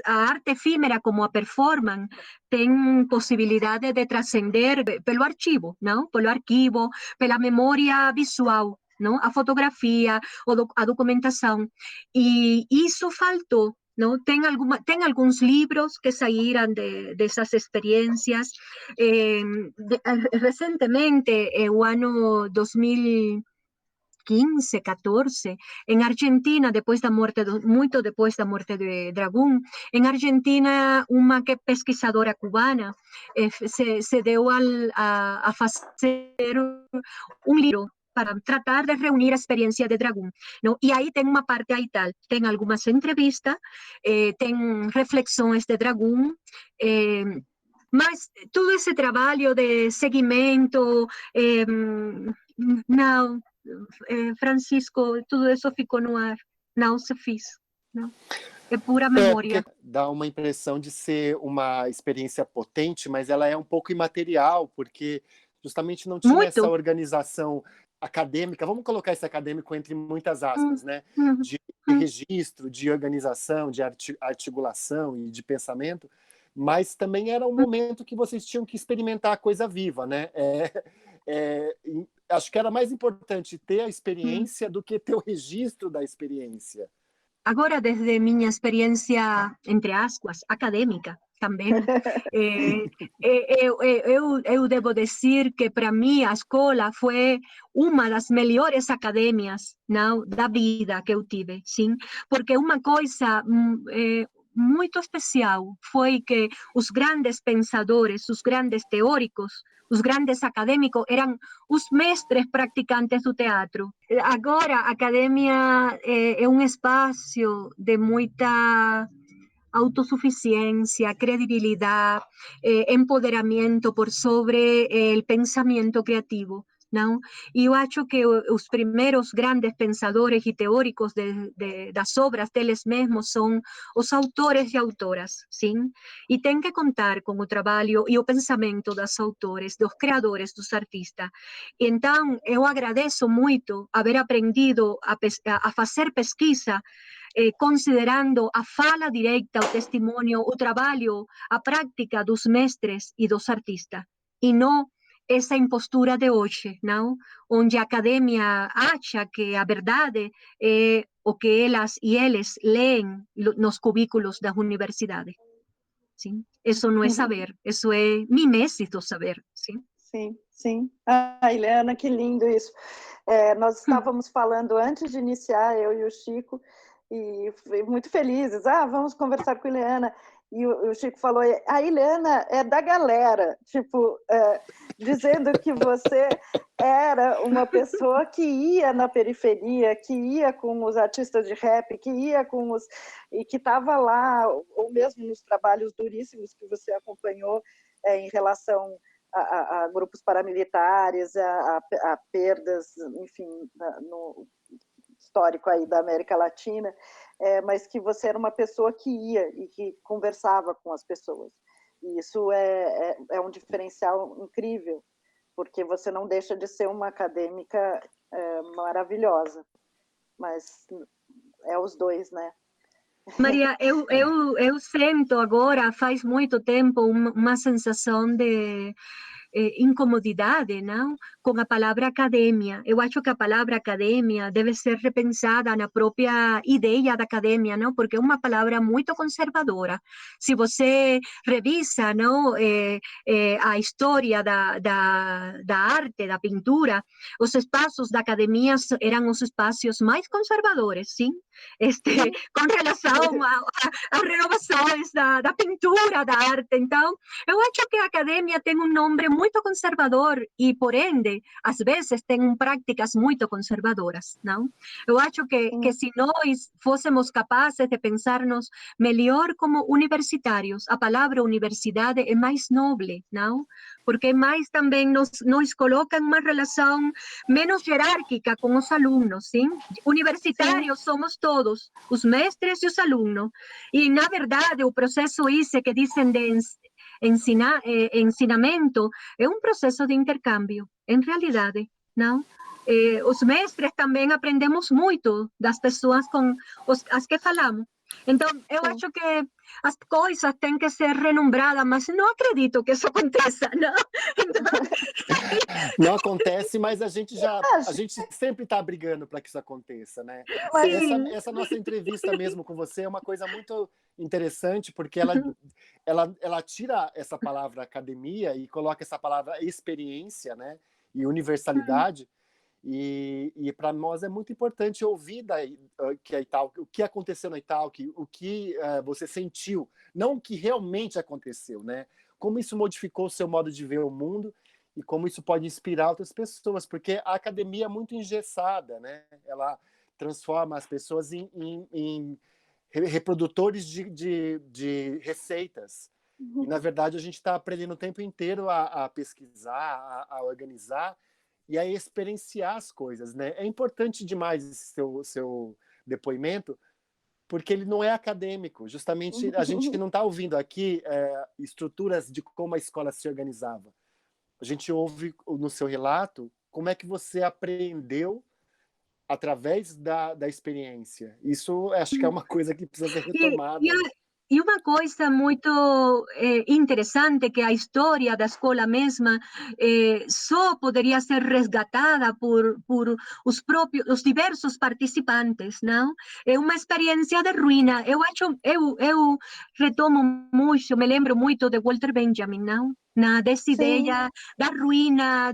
a arte efímera como a performance tem possibilidade de transcender pelo arquivo, não? Pelo arquivo, pela memória visual, não? A fotografia, a documentação. E isso faltou. Não? Tem alguns livros que saíram dessas experiências. Recentemente, o ano 2015, 14, em Argentina, muito depois da morte de Dragón, em Argentina, uma pesquisadora cubana se deu a fazer um livro para tratar de reunir a experiência de Dragón, não? E aí tem uma parte aí tal, tem algumas entrevistas, tem reflexões de Dragón, mas todo esse trabalho de seguimento, não, Francisco, tudo isso ficou no ar, não se fez, não? É pura memória.
Porque dá uma impressão de ser uma experiência potente, mas ela é um pouco imaterial, porque justamente não tinha essa
Muito.
organização acadêmica, vamos colocar esse acadêmico entre muitas aspas, né? De registro, de organização, de articulação e de pensamento, mas também era um momento que vocês tinham que experimentar a coisa viva, né? Acho que era mais importante ter a experiência do que ter o registro da experiência.
Agora, desde minha experiência, entre aspas, acadêmica também, eu devo dizer que para mim a escola foi uma das melhores academias, não, da vida que eu tive, sim, porque uma coisa muito especial foi que os grandes pensadores, os grandes teóricos, os grandes acadêmicos eram os mestres praticantes do teatro. Agora, a academia é um espaço de muita autosuficiencia, credibilidad, empoderamiento por sobre el pensamiento creativo. Não? E eu acho que os primeiros grandes pensadores e teóricos das obras deles mesmos são os autores e autoras, sim? E tem que contar com o trabalho e o pensamento dos autores, dos criadores, dos artistas. Então, eu agradeço muito haver aprendido a fazer pesquisa considerando a fala directa, o testemunho, o trabalho, a prática dos mestres e dos artistas, e não essa impostura de hoje, não? Onde a academia acha que a verdade é o que elas e eles leem nos cubículos das universidades. Sim? Isso não é saber, isso é mimesis do saber. Sim,
sim. Sim. Ah, Ileana, que lindo isso. Nós estávamos falando antes de iniciar, eu e o Chico, e fui muito felizes. Vamos conversar com a Ileana. E o Chico falou, a Ileana é da galera, tipo, dizendo que você era uma pessoa que ia na periferia, que ia com os artistas de rap, que ia com os... e que estava lá, ou mesmo nos trabalhos duríssimos que você acompanhou em relação a grupos paramilitares, a perdas, enfim, histórico aí da América Latina, mas que você era uma pessoa que ia e que conversava com as pessoas. E isso é um diferencial incrível, porque você não deixa de ser uma acadêmica maravilhosa, mas é os dois, né?
Maria, eu sinto agora, faz muito tempo, uma sensação de incomodidade, não? Com a palavra academia. Eu acho que a palavra academia deve ser repensada na própria ideia da academia, não? Porque é uma palavra muito conservadora. Se você revisa, não, a história da arte, da pintura, os espaços da academia eram os espaços mais conservadores, sim? Com relação às renovações da pintura, da arte. Então, eu acho que a academia tem um nome muito conservador e, por ende, às vezes tem práticas muito conservadoras, não? Eu acho que se nós fôssemos capazes de pensarmos melhor como universitários, a palavra universidade é mais nobre, não? Porque mais também nos coloca em uma relação menos hierárquica com os alunos, sim? Universitários somos todos, os mestres e os alunos. E, na verdade, o processo esse que dizem de ensinamento é um processo de intercâmbio, em realidade, não? Os mestres também aprendemos muito das pessoas com as que falamos. Então, eu acho que as coisas têm que ser renombradas, mas não acredito que isso aconteça, não? Então...
Não acontece, mas a gente sempre está brigando para que isso aconteça, né? Essa nossa entrevista mesmo com você é uma coisa muito interessante, porque ela tira essa palavra academia e coloca essa palavra experiência, né? E universalidade. E para nós é muito importante ouvir o que aconteceu na Italki, o que você sentiu, não o que realmente aconteceu, né? Como isso modificou o seu modo de ver o mundo e como isso pode inspirar outras pessoas, porque a academia é muito engessada, né? Ela transforma as pessoas em reprodutores de receitas. E, na verdade, a gente está aprendendo o tempo inteiro a pesquisar, a organizar e a experienciar as coisas, né? É importante demais esse seu depoimento, porque ele não é acadêmico. Justamente, a gente não está ouvindo aqui estruturas de como a escola se organizava. A gente ouve no seu relato como é que você aprendeu através da experiência. Isso acho que é uma coisa que precisa ser retomada.
E uma coisa muito interessante, que a história da escola mesma só poderia ser resgatada por os diversos participantes, não? É uma experiência de ruína. Eu retomo muito, me lembro muito de Walter Benjamin, não? Dessa ideia da ruína,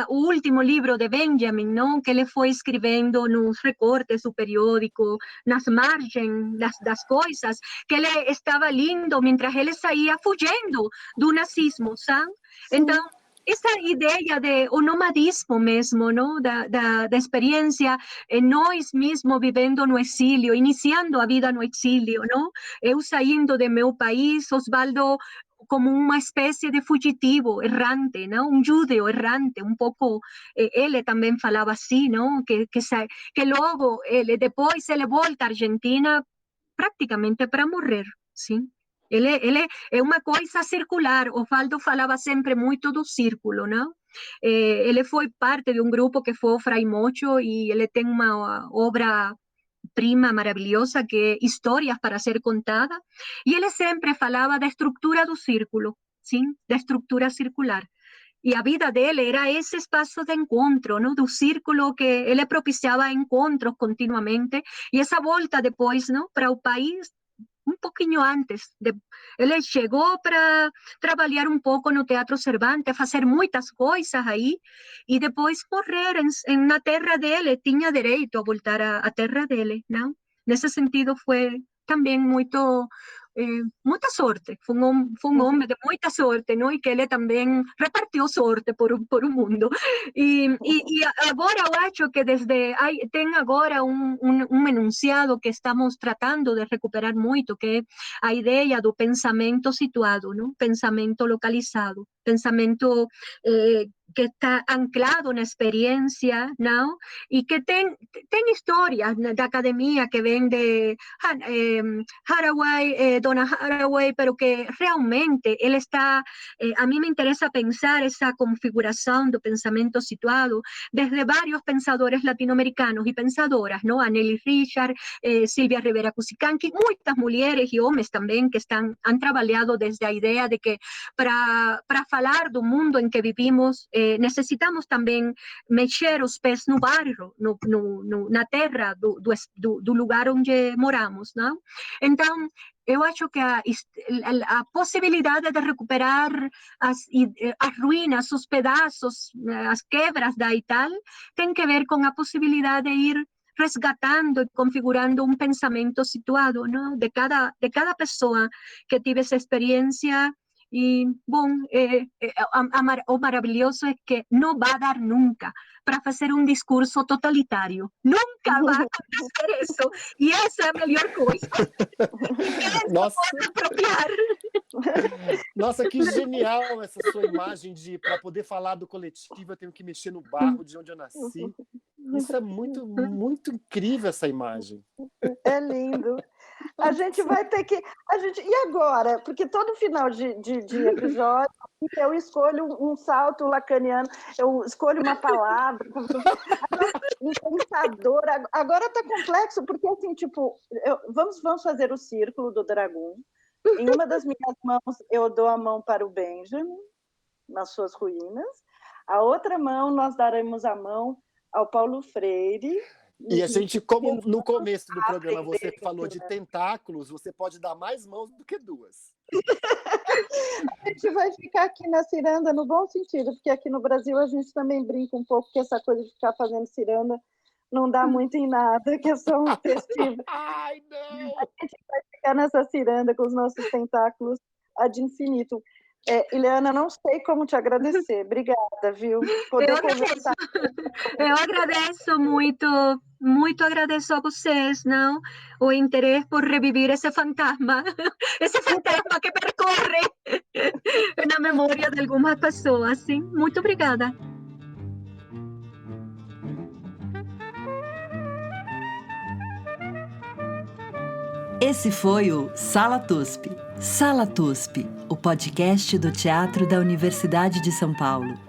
o último livro de Benjamin, não? Que ele foi escrevendo nos recortes do periódico, nas margens das coisas, que ele estava lendo mientras ele saía fugindo do nazismo, sabe? Então, essa ideia de o nomadismo mesmo, não? Da experiência, nós mesmos vivendo no exílio, iniciando a vida no exílio, não? Eu saindo de meu país, Osvaldo como uma espécie de fugitivo, errante, não? Um judeu errante, um pouco, ele também falava assim, não? Que logo, depois ele volta à Argentina praticamente para morrer, sim? Ele é uma coisa circular. Osvaldo falava sempre muito do círculo, não? Ele foi parte de um grupo que foi o Frei Mocho e ele tem uma obra prima maravilhosa que é Histórias para ser contada, e ele sempre falava da estrutura do círculo, sim? Da estrutura circular. E a vida dele era esse espaço de encontro, não? Do círculo que ele propiciava encontros continuamente, e essa volta depois, não? Para o país, um pouquinho antes. Ele chegou para trabalhar um pouco no Teatro Cervantes, fazer muitas coisas aí, e depois morrer na terra dele. Tinha direito a voltar à terra dele, não? Nesse sentido, foi também muita sorte. Foi um homem de muita sorte, não? E que ele também repartiu sorte por o mundo. E agora eu acho que tem agora um enunciado que estamos tratando de recuperar muito, que é a ideia do pensamento situado, não? Pensamento localizado, pensamento que está anclado na experiência, não? E que tem histórias da academia que vem de Haraway, Donna Haraway, pero que realmente ele está, a mim me interessa pensar essa configuração do pensamento situado desde vários pensadores latino-americanos e pensadoras, não? A Nelly Richard, Silvia Rivera Cusicanqui, muitas mulheres e homens também que han trabalhado desde a ideia de que para falar do mundo em que vivimos, necessitamos também mexer os pés no barro, na terra do lugar onde moramos, não? Então, eu acho que a possibilidade de recuperar as ruínas, os pedaços, as quebras da Ital, tem que ver com a possibilidade de ir resgatando e configurando um pensamento situado, não? De cada pessoa que tive essa experiência. E, bom, o maravilhoso é que não vai dar nunca para fazer um discurso totalitário. Nunca vai acontecer isso. E essa é a melhor coisa.
Nossa,
apropriar.
Nossa, que genial essa sua imagem de, para poder falar do coletivo, eu tenho que mexer no barro de onde eu nasci. Isso é muito, muito incrível, essa imagem.
É lindo. A gente vai ter que... E agora? Porque todo final de episódio eu escolho um salto lacaniano, eu escolho uma palavra, um pensador. Agora está complexo, porque assim, tipo, vamos fazer o círculo do dragão. Em uma das minhas mãos, eu dou a mão para o Benjamin, nas suas ruínas. A outra mão, nós daremos a mão ao Paulo Freire.
E a gente, como no começo do programa você falou de tentáculos, você pode dar mais mãos do que duas.
A gente vai ficar aqui na ciranda no bom sentido, porque aqui no Brasil a gente também brinca um pouco que essa coisa de ficar fazendo ciranda não dá muito em nada, que é só um festivo.
Ai, não!
A gente vai ficar nessa ciranda com os nossos tentáculos ad infinito. Ileana, não sei como te agradecer. Obrigada, viu?
Eu agradeço muito, muito agradeço a vocês, não? O interesse por reviver esse fantasma que percorre na memória de algumas pessoas, sim. Muito obrigada.
Esse foi o Sala TUSP. Sala TUSP, o podcast do Teatro da Universidade de São Paulo.